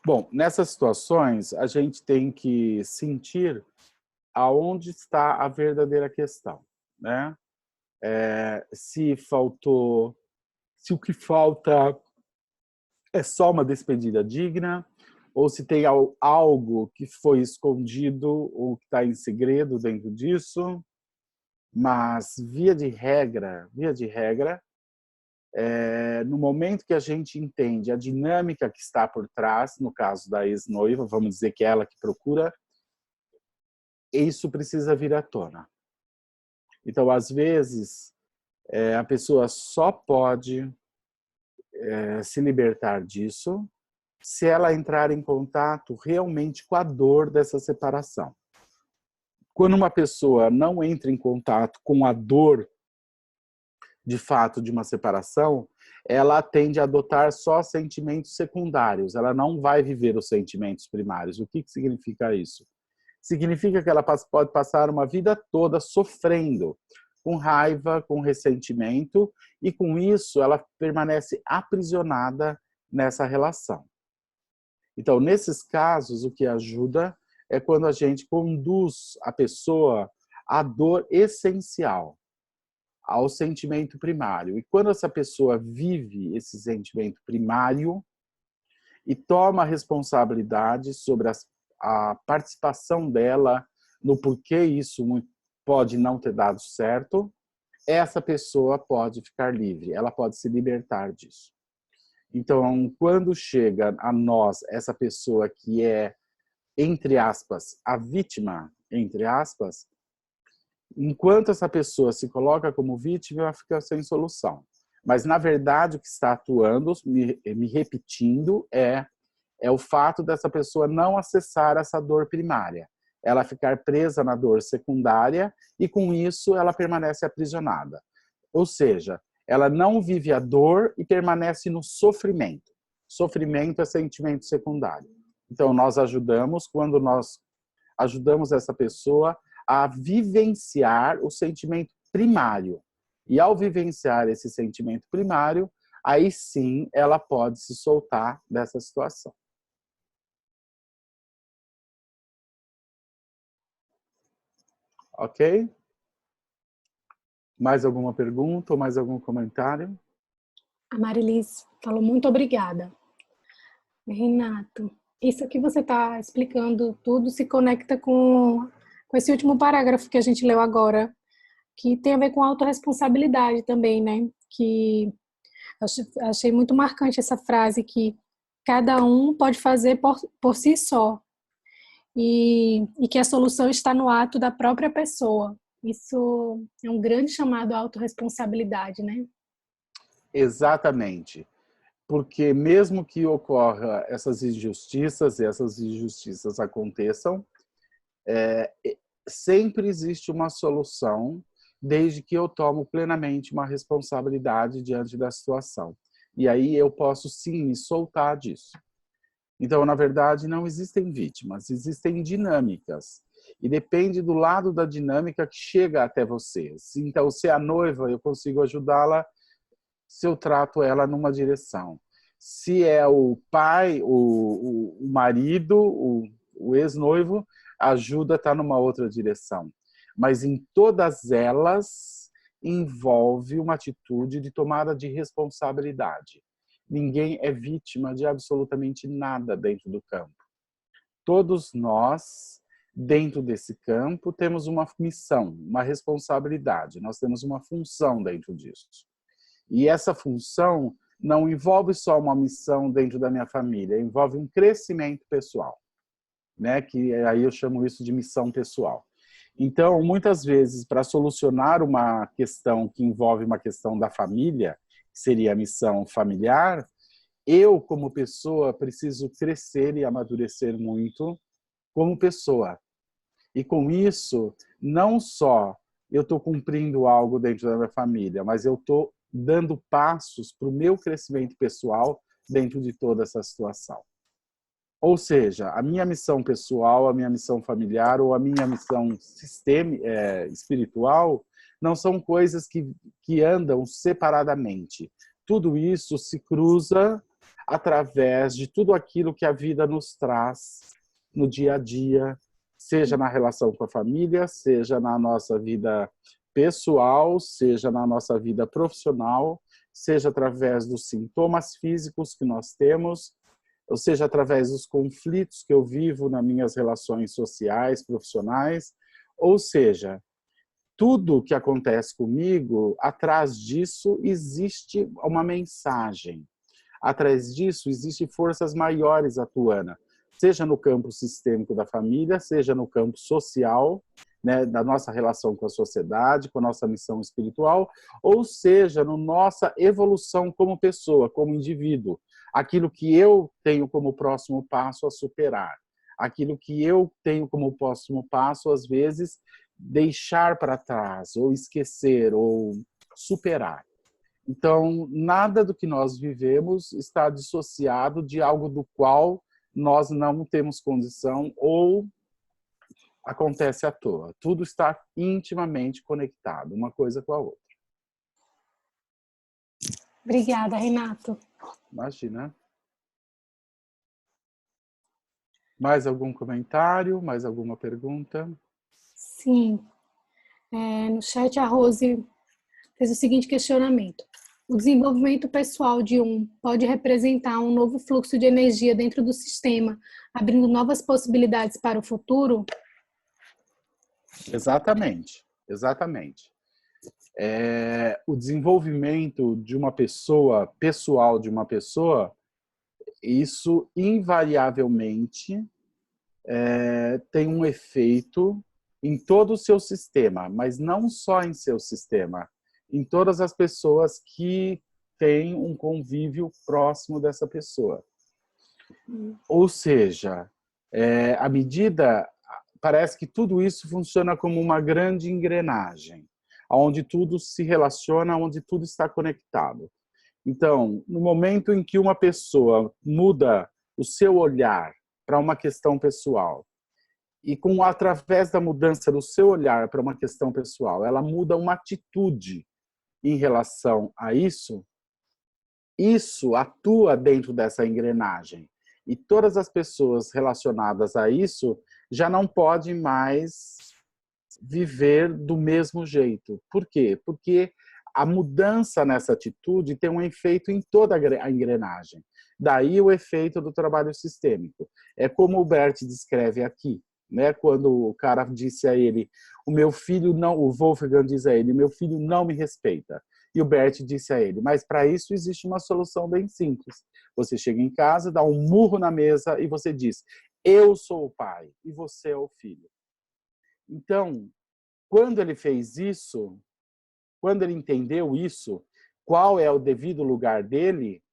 Bom, nessas situações, a gente tem que sentir aonde está a verdadeira questão, né? Se o que falta é só uma despedida digna, ou se tem algo que foi escondido ou que está em segredo dentro disso. Mas, via de regra, no momento que a gente entende a dinâmica que está por trás, no caso da ex-noiva, vamos dizer que é ela que procura, isso precisa vir à tona. Então, às vezes, a pessoa só pode se libertar disso se ela entrar em contato realmente com a dor dessa separação. Quando uma pessoa não entra em contato com a dor de fato de uma separação, ela tende a adotar só sentimentos secundários, ela não vai viver os sentimentos primários. O que significa isso? Significa que ela pode passar uma vida toda sofrendo, com raiva, com ressentimento, e com isso ela permanece aprisionada nessa relação. Então, nesses casos, o que ajuda é quando a gente conduz a pessoa à dor essencial, ao sentimento primário. E quando essa pessoa vive esse sentimento primário e toma a responsabilidade sobre a participação dela no porquê isso pode não ter dado certo, essa pessoa pode ficar livre, ela pode se libertar disso. Então, quando chega a nós essa pessoa que é, entre aspas, a vítima, entre aspas, enquanto essa pessoa se coloca como vítima, ela fica sem solução. Mas, na verdade, o que está atuando, me repetindo, é o fato dessa pessoa não acessar essa dor primária. Ela ficar presa na dor secundária e, com isso, ela permanece aprisionada. Ou seja, ela não vive a dor e permanece no sofrimento. Sofrimento é sentimento secundário. Então, nós ajudamos, quando nós ajudamos essa pessoa a vivenciar o sentimento primário. E ao vivenciar esse sentimento primário, aí sim ela pode se soltar dessa situação. Ok? Mais alguma pergunta ou mais algum comentário? A Marilis falou muito obrigada. Renato, Isso que você está explicando tudo se conecta com esse último parágrafo que a gente leu agora, que tem a ver com autorresponsabilidade também, né? Que achei muito marcante essa frase que cada um pode fazer por si só e que a solução está no ato da própria pessoa. Isso é um grande chamado à autorresponsabilidade, né? Exatamente. Porque mesmo que ocorra essas injustiças e essas injustiças aconteçam, sempre existe uma solução, desde que eu tomo plenamente uma responsabilidade diante da situação. E aí eu posso sim me soltar disso. Então, na verdade, não existem vítimas, existem dinâmicas. E depende do lado da dinâmica que chega até você. Então, se é a noiva, eu consigo ajudá-la se eu trato ela numa direção. Se é o pai, o marido, o ex-noivo, a ajuda está numa outra direção. Mas em todas elas envolve uma atitude de tomada de responsabilidade. Ninguém é vítima de absolutamente nada dentro do campo. Todos nós, dentro desse campo, temos uma missão, uma responsabilidade. Nós temos uma função dentro disso. E essa função não envolve só uma missão dentro da minha família, envolve um crescimento pessoal, né? Que aí eu chamo isso de missão pessoal. Então, muitas vezes, para solucionar uma questão que envolve uma questão da família, que seria a missão familiar, eu, como pessoa, preciso crescer e amadurecer muito como pessoa. E com isso, não só eu estou cumprindo algo dentro da minha família, mas eu estou dando passos para o meu crescimento pessoal dentro de toda essa situação. Ou seja, a minha missão pessoal, a minha missão familiar ou a minha missão espiritual não são coisas que andam separadamente. Tudo isso se cruza através de tudo aquilo que a vida nos traz no dia a dia, seja na relação com a família, seja na nossa vida pessoal, seja na nossa vida profissional, seja através dos sintomas físicos que nós temos, ou seja através dos conflitos que eu vivo nas minhas relações sociais, profissionais, ou seja, tudo que acontece comigo, atrás disso existe uma mensagem. Atrás disso existem forças maiores atuando, seja no campo sistêmico da família, seja no campo social, né, da nossa relação com a sociedade, com a nossa missão espiritual, ou seja, na nossa evolução como pessoa, como indivíduo. Aquilo que eu tenho como próximo passo a superar. Aquilo que eu tenho como próximo passo, às vezes, deixar para trás, ou esquecer, ou superar. Então, nada do que nós vivemos está dissociado de algo do qual nós não temos condição ou acontece à toa. Tudo está intimamente conectado, uma coisa com a outra. Obrigada, Renato. Imagina. Mais algum comentário? Mais alguma pergunta? Sim. No chat, a Rose fez o seguinte questionamento. O desenvolvimento pessoal de pode representar um novo fluxo de energia dentro do sistema, abrindo novas possibilidades para o futuro? Exatamente, exatamente. O desenvolvimento de uma pessoa, pessoal de uma pessoa, isso invariavelmente tem um efeito em todo o seu sistema, mas não só em seu sistema, em todas as pessoas que têm um convívio próximo dessa pessoa. Ou seja, à medida, parece que tudo isso funciona como uma grande engrenagem, onde tudo se relaciona, onde tudo está conectado. Então, no momento em que uma pessoa muda o seu olhar para uma questão pessoal, e através da mudança do seu olhar para uma questão pessoal, ela muda uma atitude em relação a isso atua dentro dessa engrenagem. E todas as pessoas relacionadas a isso já não podem mais viver do mesmo jeito. Por quê? Porque a mudança nessa atitude tem um efeito em toda a engrenagem. Daí o efeito do trabalho sistêmico. É como o Bert descreve aqui, né? Quando o cara disse a ele, o meu filho não, o Wolfgang diz a ele, meu filho não me respeita. E o Bert disse a ele, mas para isso existe uma solução bem simples. Você chega em casa, dá um murro na mesa e você diz, eu sou o pai e você é o filho. Então, quando ele fez isso, quando ele entendeu isso, qual é o devido lugar dele,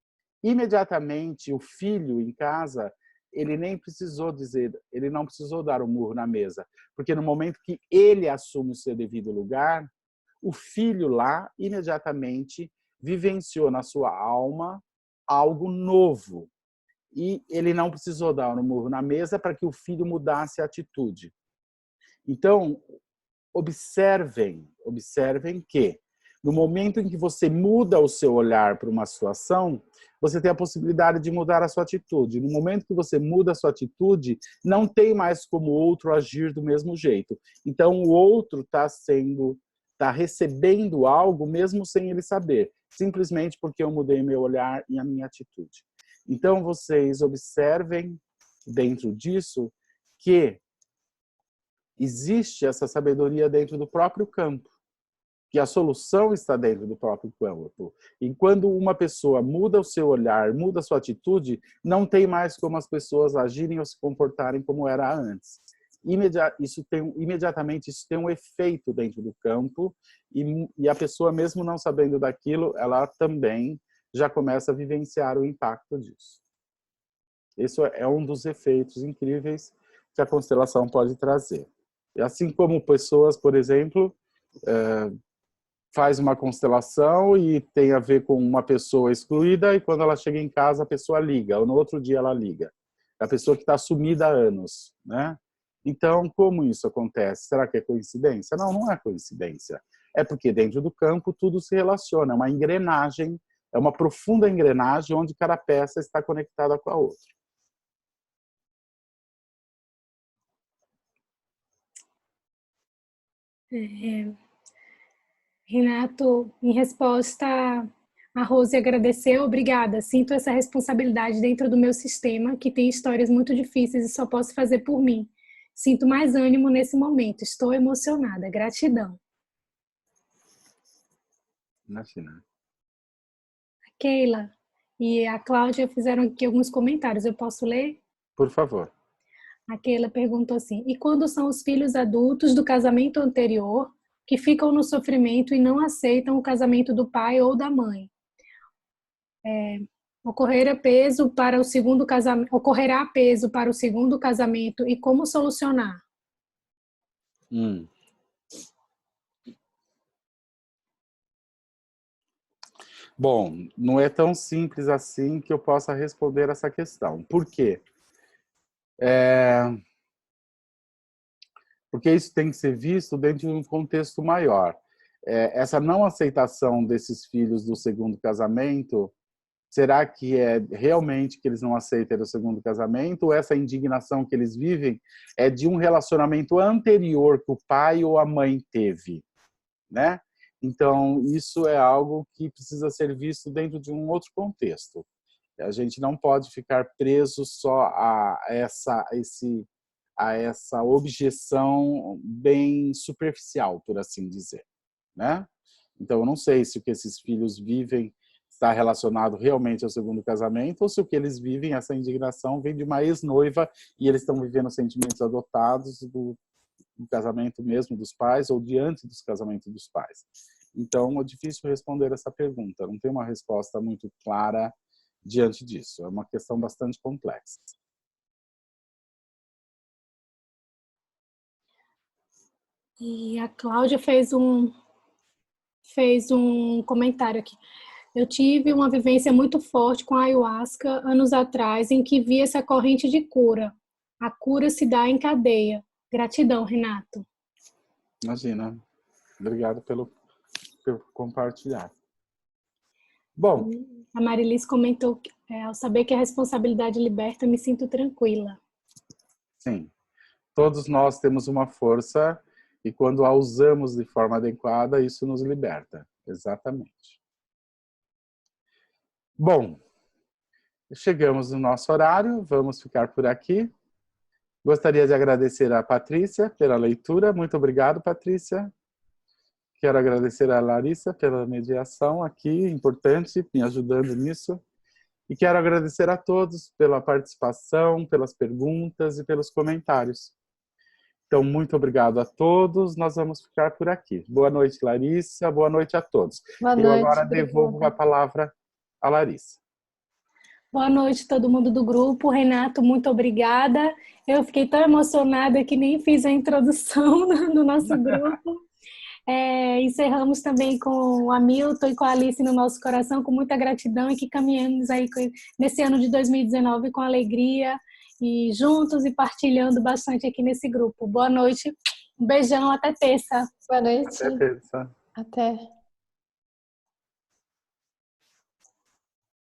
imediatamente o filho em casa, ele nem precisou dizer, ele não precisou dar um murro na mesa, porque no momento que ele assume o seu devido lugar, o filho lá imediatamente vivenciou na sua alma algo novo. E ele não precisou dar um murro na mesa para que o filho mudasse a atitude. Então, observem que no momento em que você muda o seu olhar para uma situação, você tem a possibilidade de mudar a sua atitude. No momento que você muda a sua atitude, não tem mais como o outro agir do mesmo jeito. Então, o outro está recebendo algo mesmo sem ele saber, simplesmente porque eu mudei meu olhar e a minha atitude. Então, vocês observem dentro disso que existe essa sabedoria dentro do próprio campo, que a solução está dentro do próprio campo. E quando uma pessoa muda o seu olhar, muda a sua atitude, não tem mais como as pessoas agirem ou se comportarem como era antes. Imediatamente isso tem um efeito dentro do campo e a pessoa, mesmo não sabendo daquilo, ela também já começa a vivenciar o impacto disso. Esse é um dos efeitos incríveis que a constelação pode trazer. E assim como pessoas, por exemplo, faz uma constelação e tem a ver com uma pessoa excluída e quando ela chega em casa a pessoa liga, ou no outro dia ela liga. É a pessoa que está sumida há anos, né? Então, como isso acontece? Será que é coincidência? Não, não é coincidência. É porque dentro do campo tudo se relaciona, é uma engrenagem, é uma profunda engrenagem onde cada peça está conectada com a outra. Renato, em resposta, a Rose agradeceu. Obrigada. Sinto essa responsabilidade dentro do meu sistema, que tem histórias muito difíceis e só posso fazer por mim. Sinto mais ânimo nesse momento. Estou emocionada. Gratidão. Imagina. A Keila e a Cláudia fizeram aqui alguns comentários. Eu posso ler? Por favor. A Keila perguntou assim, e quando são os filhos adultos do casamento anterior que ficam no sofrimento e não aceitam o casamento do pai ou da mãe? Ocorrerá peso para o segundo casamento e como solucionar? Bom, não é tão simples assim que eu possa responder essa questão. Por quê? Porque isso tem que ser visto dentro de um contexto maior. Essa não aceitação desses filhos do segundo casamento, será que é realmente que eles não aceitam o segundo casamento ou essa indignação que eles vivem é de um relacionamento anterior que o pai ou a mãe teve, né? Então, isso é algo que precisa ser visto dentro de um outro contexto. A gente não pode ficar preso só a essa objeção bem superficial, por assim dizer, né? Então, eu não sei se o que esses filhos vivem está relacionado realmente ao segundo casamento ou se o que eles vivem, essa indignação, vem de uma ex-noiva e eles estão vivendo sentimentos adotados do casamento mesmo dos pais ou diante dos casamentos dos pais. Então, é difícil responder essa pergunta. Não tem uma resposta muito clara diante disso. É uma questão bastante complexa. E a Cláudia fez um comentário aqui. Eu tive uma vivência muito forte com a ayahuasca anos atrás, em que vi essa corrente de cura. A cura se dá em cadeia. Gratidão, Renato. Imagina. Obrigado pelo compartilhar. Bom. A Marilis comentou, ao saber que a responsabilidade liberta, me sinto tranquila. Sim. Todos nós temos uma força e quando a usamos de forma adequada, isso nos liberta. Exatamente. Bom, chegamos no nosso horário, vamos ficar por aqui. Gostaria de agradecer a Patrícia pela leitura. Muito obrigado, Patrícia. Quero agradecer a Larissa pela mediação aqui, importante, me ajudando nisso. E quero agradecer a todos pela participação, pelas perguntas e pelos comentários. Então, muito obrigado a todos. Nós vamos ficar por aqui. Boa noite, Larissa. Boa noite a todos. Boa Eu noite, agora devolvo a palavra à Larissa. Boa noite, todo mundo do grupo. Renato, muito obrigada. Eu fiquei tão emocionada que nem fiz a introdução do nosso grupo. Encerramos também com o Hamilton e com a Alice no nosso coração, com muita gratidão, e que caminhamos aí nesse ano de 2019 com alegria e juntos e partilhando bastante aqui nesse grupo. Boa noite, um beijão, até terça. Boa noite. Até terça. Até.